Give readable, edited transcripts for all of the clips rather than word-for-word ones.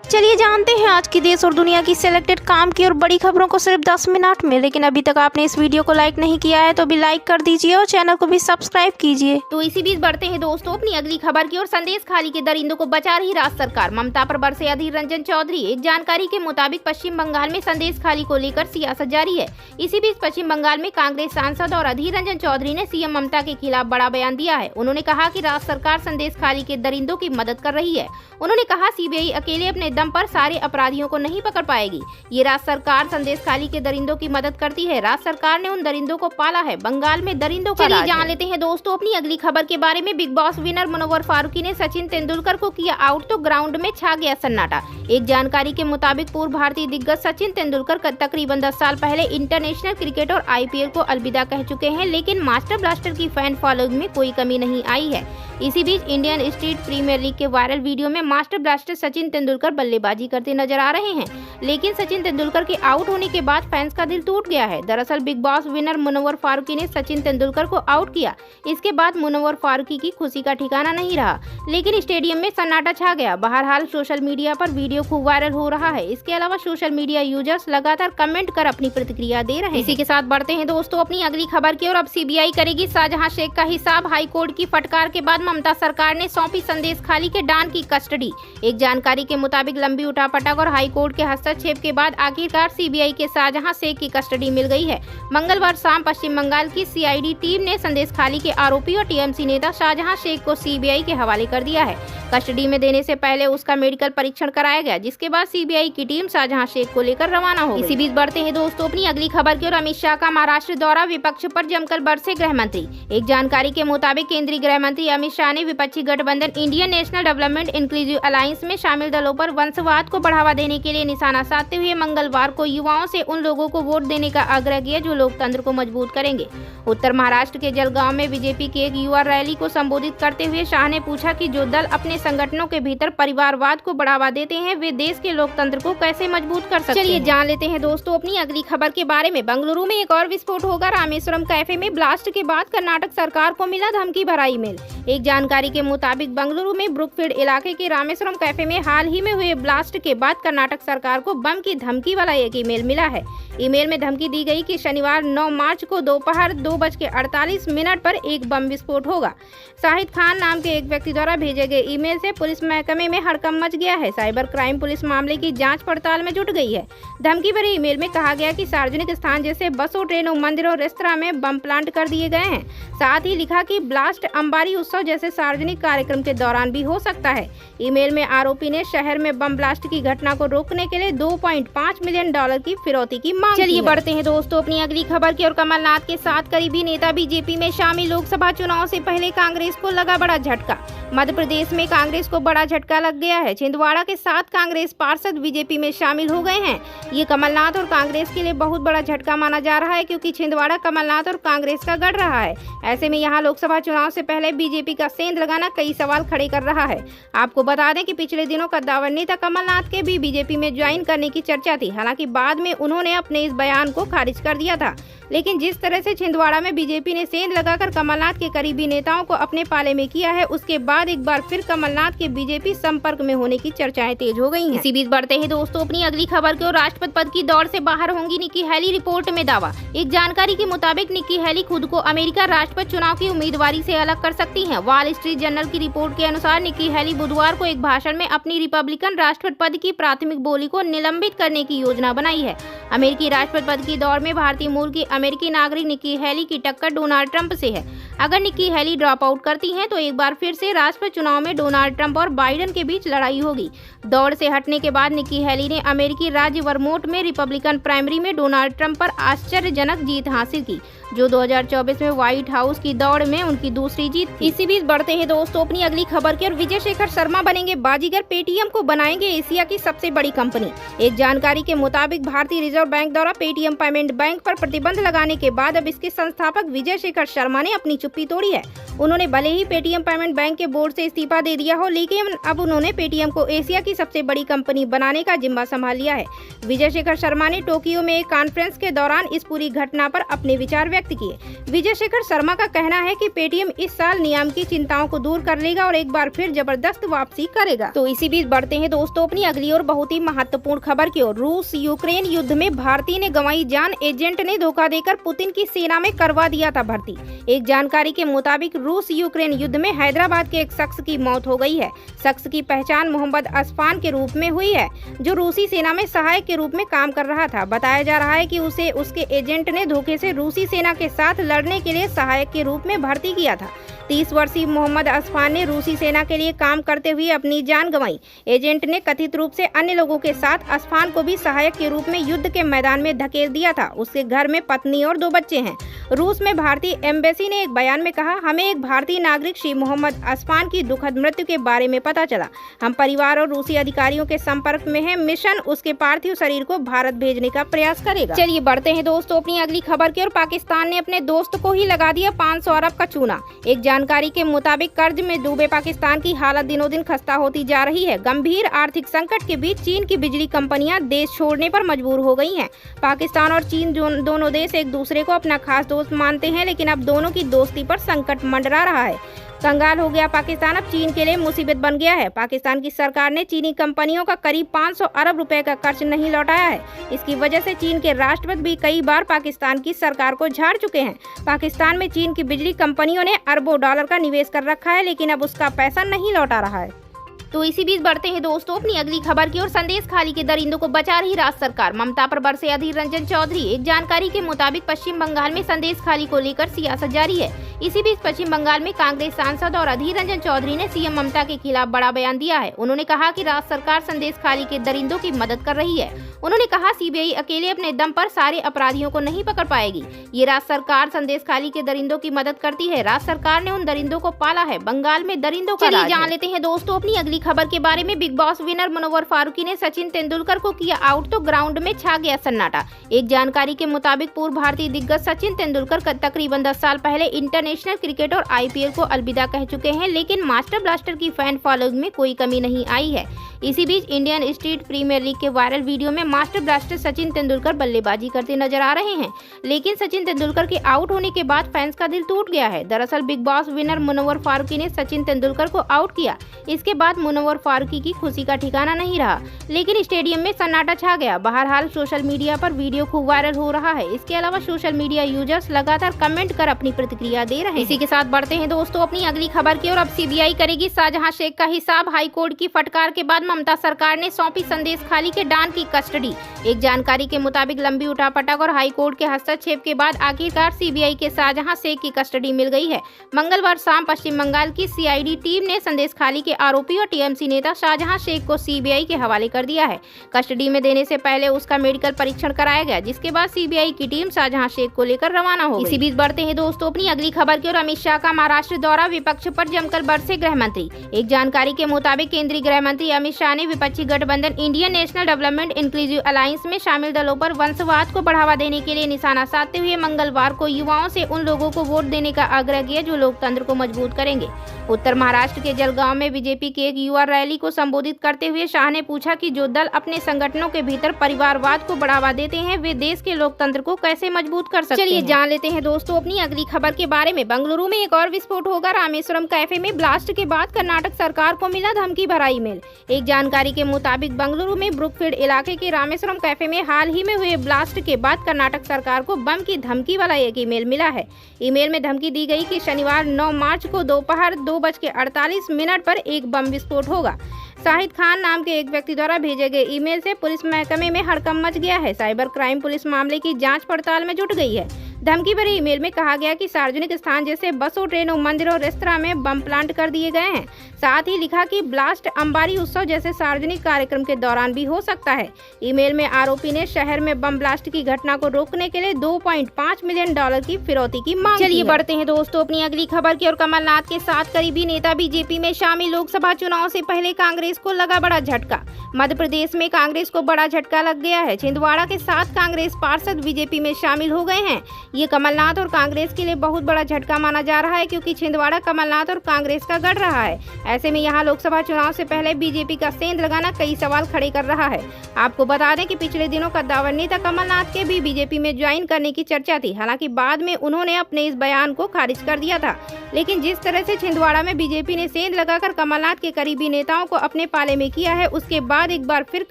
चलिए जानते हैं आज की देश और दुनिया की सिलेक्टेड काम की और बड़ी खबरों को सिर्फ 10 मिनट में। लेकिन अभी तक आपने इस वीडियो को लाइक नहीं किया है तो भी लाइक कर दीजिए और चैनल को भी सब्सक्राइब कीजिए। तो इसी बीच बढ़ते हैं दोस्तों अपनी अगली खबर की और संदेश खाली के दरिंदों को बचा रही राज्य सरकार, ममता पर बरसे अधीर रंजन चौधरी। एक जानकारी के मुताबिक पश्चिम बंगाल में संदेश खाली को लेकर सियासत जारी है। इसी बीच पश्चिम बंगाल में कांग्रेस सांसद और अधीर रंजन चौधरी ने सीएम ममता के खिलाफ बड़ा बयान दिया है। उन्होंने कहा कि राज्य सरकार संदेश खाली के दरिंदों की मदद कर रही है। उन्होंने कहा सीबीआई अकेले अपने दम पर सारे अपराधियों को नहीं पकड़ पाएगी। ये राज्य सरकार संदेश खाली के दरिंदों की मदद करती है। राज्य सरकार ने उन दरिंदों को पाला है। बंगाल में दरिंदों का राज है। जान लेते हैं दोस्तों अपनी अगली खबर के बारे में। Bigg Boss winner Munawar Faruqui ने सचिन तेंदुलकर को किया आउट तो ग्राउंड में छा गया सन्नाटा। एक जानकारी के मुताबिक पूर्व भारतीय दिग्गज सचिन तेंदुलकर तकरीबन 10 साल पहले इंटरनेशनल क्रिकेट और आईपीएल को अलविदा कह चुके हैं, लेकिन मास्टर ब्लास्टर की फैन फॉलोइंग में कोई कमी नहीं आई है। इसी बीच इंडियन स्ट्रीट प्रीमियर लीग के वायरल वीडियो में मास्टर ब्लास्टर सचिन तेंदुलकर बल्लेबाजी करते नजर आ रहे हैं, लेकिन सचिन तेंदुलकर के आउट होने के बाद फैंस का दिल टूट गया है। दरअसल Bigg Boss winner Munawar Faruqui ने सचिन तेंदुलकर को आउट किया। इसके बाद मुनव्वर फारूकी की खुशी का ठिकाना नहीं रहा, लेकिन स्टेडियम में सन्नाटा छा गया। बहरहाल सोशल मीडिया पर वीडियो खूब वायरल हो रहा है। इसके अलावा सोशल मीडिया यूजर्स लगातार कमेंट कर अपनी प्रतिक्रिया दे रहे हैं। इसी के साथ बढ़ते हैं दोस्तों अपनी अगली खबर की और अब सीबीआई करेगी शाहजहां शेख का हिसाब। हाईकोर्ट की फटकार के बाद ममता सरकार ने सौंपी संदेश खाली के डॉन की कस्टडी। एक जानकारी के मुताबिक लंबी उठापटक और हाईकोर्ट के हस्तक्षेप के बाद आखिरकार सीबीआई के शाहजहां शेख की कस्टडी मिल गई है। मंगलवार शाम पश्चिम बंगाल की सीआईडी टीम ने संदेश खाली के आरोपी और टीएमसी नेता शाहजहां शेख को सीबीआई के हवाले कर दिया है। कस्टडी में देने से पहले उसका मेडिकल परीक्षण कराया गया, जिसके बाद सीबीआई की टीम शाहजहां शेख को लेकर रवाना हो गई। इसी बीच बढ़ते हैं दोस्तों अपनी अगली खबर की और अमित शाह का महाराष्ट्र दौरा, विपक्ष पर जमकर बरसे गृह मंत्री। एक जानकारी के मुताबिक केंद्रीय गृह मंत्री अमित शाह ने विपक्षी गठबंधन Indian national development inclusive alliance में शामिल दलों पर वंशवाद को बढ़ावा देने के लिए निशाना साधते हुए मंगलवार को युवाओं से उन लोगों को वोट देने का आग्रह किया जो लोकतंत्र को मजबूत करेंगे। उत्तर महाराष्ट्र के जलगांव में बीजेपी की एक युवा रैली को संबोधित करते हुए शाह ने पूछा कि जो दल अपने संगठनों के भीतर परिवारवाद को बढ़ावा देते हैं वे देश के लोकतंत्र को कैसे मजबूत कर सकते हैं। चलिए जान लेते हैं दोस्तों अपनी अगली खबर के बारे में। बेंगलुरु में एक और विस्फोट होगा। रामेश्वरम कैफे में ब्लास्ट के बाद कर्नाटक सरकार को मिला धमकी भरा ईमेल। एक जानकारी के मुताबिक बेंगलुरु में ब्रुकफील्ड इलाके के रामेश्वरम कैफे में हाल ही में हुए ब्लास्ट के बाद कर्नाटक सरकार को बम की धमकी वाला एक ईमेल मिला है। ईमेल में धमकी दी गई कि शनिवार 9 मार्च को दोपहर 2:48 पर एक बम विस्फोट होगा। शाहिद खान नाम के एक व्यक्ति द्वारा भेजे गए ईमेल से पुलिस महकमे में हड़कंप मच गया है। साइबर क्राइम पुलिस मामले की जांच पड़ताल में जुट गई है। धमकी भरे ईमेल में कहा गया कि सार्वजनिक स्थान जैसे बसों, ट्रेनों, मंदिरों, रेस्तरां में बम प्लांट कर दिए गए हैं। साथ ही लिखा कि ब्लास्ट अंबारी उत्सव जैसे सार्वजनिक कार्यक्रम के दौरान भी हो सकता है। ईमेल में आरोपी ने शहर में बम ब्लास्ट की घटना को रोकने के लिए $2.5 मिलियन की फिरौती की मांग की है। चलिए बढ़ते हैं दोस्तों अपनी अगली खबर की और कमलनाथ के 7 करीबी नेता बीजेपी में शामिल। लोकसभा चुनाव से पहले कांग्रेस को लगा बड़ा झटका। मध्य प्रदेश में कांग्रेस को बड़ा झटका लग गया है। छिंदवाड़ा के 7 कांग्रेस पार्षद बीजेपी में शामिल हो गए हैं। ये कमलनाथ और कांग्रेस के लिए बहुत बड़ा झटका माना जा रहा है, क्योंकि छिंदवाड़ा कमलनाथ और कांग्रेस का गढ़ रहा है। ऐसे में यहाँ लोकसभा चुनाव से पहले बीजेपी का सेंध लगाना कई सवाल खड़े कर रहा है। आपको बता दें कि पिछले दिनों कद्दावर नेता कमलनाथ के भी बीजेपी में ज्वाइन करने की चर्चा थी। हालांकि बाद में उन्होंने अपने इस बयान को खारिज कर दिया था। लेकिन जिस तरह से छिंदवाड़ा में बीजेपी ने सेंध लगाकर कमलनाथ के करीबी नेताओं को अपने पाले में किया है, उसके बाद एक बार फिर कमलनाथ के बीजेपी संपर्क में होने की चर्चाएं तेज हो गई हैं। इसी बीच बढ़ते हैं दोस्तों अपनी अगली खबर की और राष्ट्रपति पद की दौड़ से बाहर होंगी निक्की हैली, रिपोर्ट में दावा। एक जानकारी के मुताबिक निक्की हैली खुद को अमेरिका राष्ट्रपति चुनाव की उम्मीदवारी से अलग कर सकती हैं। वॉल स्ट्रीट जर्नल की रिपोर्ट के अनुसार निक्की हैली बुधवार को एक भाषण में अपनी रिपब्लिकन राष्ट्रपति पद की प्राथमिक बोली को निलंबित करने की योजना बनाई है। अमेरिकी राष्ट्रपति पद की दौड़ में भारतीय मूल की अमेरिकी नागरिक निक्की हैली की टक्कर डोनाल्ड ट्रंप से है। अगर निक्की हैली ड्रॉप आउट करती हैं तो एक बार फिर से राष्ट्रपति चुनाव में डोनाल्ड ट्रंप और बाइडेन के बीच लड़ाई होगी। दौड़ से हटने के बाद निक्की हैली ने अमेरिकी राज्य वर्मोंट में रिपब्लिकन प्राइमरी में डोनाल्ड ट्रंप पर आश्चर्यजनक जीत हासिल की, जो 2024 में व्हाइट हाउस की दौड़ में उनकी दूसरी जीत थी। इसी बीच बढ़ते हैं दोस्तों अपनी अगली खबर की और विजय शेखर शर्मा बनेंगे बाजीगर। पेटीएम को बनाएंगे एशिया की सबसे बड़ी कंपनी। एक जानकारी के मुताबिक भारतीय रिजर्व बैंक द्वारा पेटीएम पेमेंट बैंक पर प्रतिबंध लगाने के बाद अब इसके संस्थापक विजय शेखर शर्मा ने अपनी चुप्पी तोड़ी है। उन्होंने भले ही पेटीएम पेमेंट बैंक के बोर्ड से इस्तीफा दे दिया हो, लेकिन अब उन्होंने पेटीएम को एशिया की सबसे बड़ी कंपनी बनाने का जिम्मा संभाल लिया है। विजय शेखर शर्मा ने टोक्यो में एक कॉन्फ्रेंस के दौरान इस पूरी घटना पर अपने विचार व्यक्त किए। विजय शेखर शर्मा का कहना है कि पेटीएम इस साल नियम की चिंताओं को दूर कर लेगा और एक बार फिर जबरदस्त वापसी करेगा। तो इसी बीच बढ़ते हैं दोस्तों अपनी अगली और बहुत ही महत्वपूर्ण खबर की ओर। रूस यूक्रेन युद्ध में भारतीय ने गंवाई जान, एजेंट ने धोखा देकर पुतिन की सेना में करवा दिया था भर्ती। एक जानकारी के मुताबिक रूस यूक्रेन युद्ध में हैदराबाद के एक शख्स की मौत हो गई है। शख्स की पहचान मोहम्मद असफान के रूप में हुई है, जो रूसी सेना में सहायक के रूप में काम कर रहा था। बताया जा रहा है कि उसे उसके एजेंट ने धोखे से रूसी सेना के साथ लड़ने के लिए सहायक के रूप में भर्ती किया था। 30 वर्षीय मोहम्मद असफान ने रूसी सेना के लिए काम करते हुए अपनी जान गंवाई। एजेंट ने कथित रूप से अन्य लोगों के साथ असफान को भी सहायक के रूप में युद्ध के मैदान में धकेल दिया था। उसके घर में पत्नी और 2 बच्चे हैं। रूस में भारतीय एम्बेसी ने एक बयान में कहा, हमें एक भारतीय नागरिक श्री मोहम्मद असफान की दुखद मृत्यु के बारे में पता चला। हम परिवार और रूसी अधिकारियों के संपर्क में हैं। मिशन उसके पार्थिव शरीर को भारत भेजने का प्रयास करेगा। चलिए बढ़ते हैं दोस्तों अपनी अगली खबर की ओर। पाकिस्तान ने अपने दोस्त को ही लगा दिया 500 अरब का चूना। एक जानकारी के मुताबिक कर्ज में डूबे पाकिस्तान की हालत दिनों दिन खस्ता होती जा रही है। गंभीर आर्थिक संकट के बीच चीन की बिजली कंपनियां देश छोड़ने पर मजबूर हो गई हैं। पाकिस्तान और चीन दोनों देश एक दूसरे को अपना खास दोस्त मानते हैं, लेकिन अब दोनों की दोस्ती पर संकट मंडरा रहा है। कंगाल हो गया पाकिस्तान अब चीन के लिए मुसीबत बन गया है। पाकिस्तान की सरकार ने चीनी कंपनियों का करीब 500 अरब रुपए का कर्ज नहीं लौटाया है। इसकी वजह से चीन के राष्ट्रपति भी कई बार पाकिस्तान की सरकार को झाड़ चुके हैं। पाकिस्तान में चीन की बिजली कंपनियों ने अरबों डॉलर का निवेश कर रखा है, लेकिन अब उसका पैसा नहीं लौटा रहा है। तो इसी बीच बढ़ते हैं दोस्तों अपनी अगली खबर की ओर। संदेश खाली के दरिंदों को बचा रही राज्य सरकार, ममता पर बरसे अधीर रंजन चौधरी। एक जानकारी के मुताबिक पश्चिम बंगाल में संदेश खाली को लेकर सियासत जारी है। इसी बीच पश्चिम बंगाल में कांग्रेस सांसद और अधीर रंजन चौधरी ने सीएम ममता के खिलाफ बड़ा बयान दिया है। उन्होंने कहा कि राज्य सरकार संदेश खाली के दरिंदों की मदद कर रही है। उन्होंने कहा, सीबीआई अकेले अपने दम पर सारे अपराधियों को नहीं पकड़ पाएगी। ये राज्य सरकार संदेश खाली के दरिंदों की मदद करती है। राज्य सरकार ने उन दरिंदों को पाला है। बंगाल में दरिंदों का राज है। जान लेते हैं दोस्तों अपनी अगली खबर के बारे में। Bigg Boss winner Munawar Faruqui ने सचिन तेंदुलकर को किया आउट, तो ग्राउंड में छा गया सन्नाटा। एक जानकारी के मुताबिक पूर्व भारतीय दिग्गज सचिन तेंदुलकर तकरीबन 10 साल पहले इंटरनेशनल क्रिकेट और आईपीएल को अलविदा कह चुके हैं, लेकिन मास्टर ब्लास्टर की फैन फॉलोइंग में कोई कमी नहीं आई है। इसी बीच इंडियन स्ट्रीट प्रीमियर लीग के वायरल वीडियो में मास्टर ब्लास्टर सचिन तेंदुलकर बल्लेबाजी करते नजर आ रहे हैं, लेकिन सचिन तेंदुलकर के आउट होने के बाद फैंस का दिल टूट गया है। दरअसल Bigg Boss winner Munawar Faruqui ने सचिन तेंदुलकर को आउट किया। इसके बाद मुनव्वर फारूकी की खुशी का ठिकाना नहीं रहा, लेकिन स्टेडियम में सन्नाटा छा गया। बहरहाल सोशल मीडिया पर वीडियो खूब वायरल हो रहा है। इसके अलावा सोशल मीडिया यूजर्स लगातार कमेंट कर अपनी प्रतिक्रिया दे रहे हैं। इसी के साथ बढ़ते हैं दोस्तों अपनी अगली खबर की ओर। अब सीबीआई करेगी शाहजहां शेख का हिसाब। हाईकोर्ट की फटकार के बाद ममता सरकार ने सौंपी संदेश खाली के डॉन की कस्टडी। एक जानकारी के मुताबिक लंबी उठापटक और हाईकोर्ट के हस्तक्षेप के बाद आखिरकार सीबीआई के शाहजहां शेख की कस्टडी मिल गई है। मंगलवार शाम पश्चिम बंगाल की सीआईडी टीम ने संदेश खाली के आरोपी और टीएमसी नेता शाहजहां शेख को सीबीआई के हवाले कर दिया है। कस्टडी में देने से पहले उसका मेडिकल परीक्षण कराया गया, जिसके बाद सीबीआई की टीम शाहजहां शेख को लेकर रवाना हो गई। इसी बीच बढ़ते हैं दोस्तों अपनी अगली खबर की ओर। अमित शाह का महाराष्ट्र दौरा, विपक्ष पर जमकर बरसे गृह मंत्री। एक जानकारी के मुताबिक केंद्रीय गृह मंत्री अमित शाह ने विपक्षी गठबंधन Indian national development inclusive alliance में शामिल दलों पर वंशवाद को बढ़ावा देने के लिए निशाना साधते हुए मंगलवार को युवाओं से उन लोगों को वोट देने का आग्रह किया जो लोकतंत्र को मजबूत करेंगे। उत्तर महाराष्ट्र के जलगांव में बीजेपी की एक युवा रैली को संबोधित करते हुए शाह ने पूछा कि जो दल अपने संगठनों के भीतर परिवारवाद को बढ़ावा देते हैं, वे देश के लोकतंत्र को कैसे मजबूत कर सकते हैं। चलिए जान लेते हैं दोस्तों अपनी अगली खबर के बारे में। बेंगलुरु में एक और विस्फोट होगा। रामेश्वरम कैफे में ब्लास्ट के बाद कर्नाटक सरकार को मिला धमकी भरा ईमेल। एक जानकारी के मुताबिक बेंगलुरु में ब्रुकफील्ड इलाके के रामेश्वरम कैफे में हाल ही में हुए ब्लास्ट के बाद कर्नाटक सरकार को बम की धमकी वाला एक ईमेल मिला है। ईमेल में धमकी दी गई कि शनिवार 9 मार्च को दोपहर 2:48 पर एक बम विस्फोट होगा। शाहिद खान नाम के एक व्यक्ति द्वारा भेजे गए ईमेल से पुलिस महकमे में हड़कंप मच गया है। साइबर क्राइम पुलिस मामले की जांच पड़ताल में जुट गई है। धमकी भरे ईमेल में कहा गया कि सार्वजनिक स्थान जैसे बसों, ट्रेनों, मंदिरों, रेस्तरां में बम प्लांट कर दिए गए हैं। साथ ही लिखा कि ब्लास्ट अंबारी उत्सव जैसे सार्वजनिक कार्यक्रम के दौरान भी हो सकता है। ईमेल में आरोपी ने शहर में बम ब्लास्ट की घटना को रोकने के लिए $2.5 मिलियन की फिरौती की मांग की है। चलिए बढ़ते हैं दोस्तों अपनी अगली खबर की ओर। कमलनाथ के 7 करीबी नेता बीजेपी में शामिल। लोकसभा चुनाव से पहले कांग्रेस को लगा बड़ा झटका। मध्य प्रदेश में कांग्रेस को बड़ा झटका लग गया है। छिंदवाड़ा के 7 कांग्रेस पार्षद बीजेपी में शामिल हो गए हैं। ये कमलनाथ और कांग्रेस के लिए बहुत बड़ा झटका माना जा रहा है, क्योंकि छिंदवाड़ा कमलनाथ और कांग्रेस का गढ़ रहा है। ऐसे में यहाँ लोकसभा चुनाव से पहले बीजेपी का सेंध लगाना कई सवाल खड़े कर रहा है। आपको बता दें कि पिछले दिनों कद्दावर नेता कमलनाथ के भी बीजेपी में ज्वाइन करने की चर्चा थी। हालांकि बाद में उन्होंने अपने इस बयान को खारिज कर दिया था। लेकिन जिस तरह से छिंदवाड़ा में बीजेपी ने सेंध लगाकर कमलनाथ के करीबी नेताओं को अपने पाले में किया है, उसके बाद एक बार फिर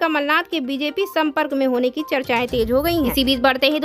कमलनाथ के बीजेपी संपर्क में होने की चर्चाएं तेज हो गई हैं। इसी बीच बढ़ते ही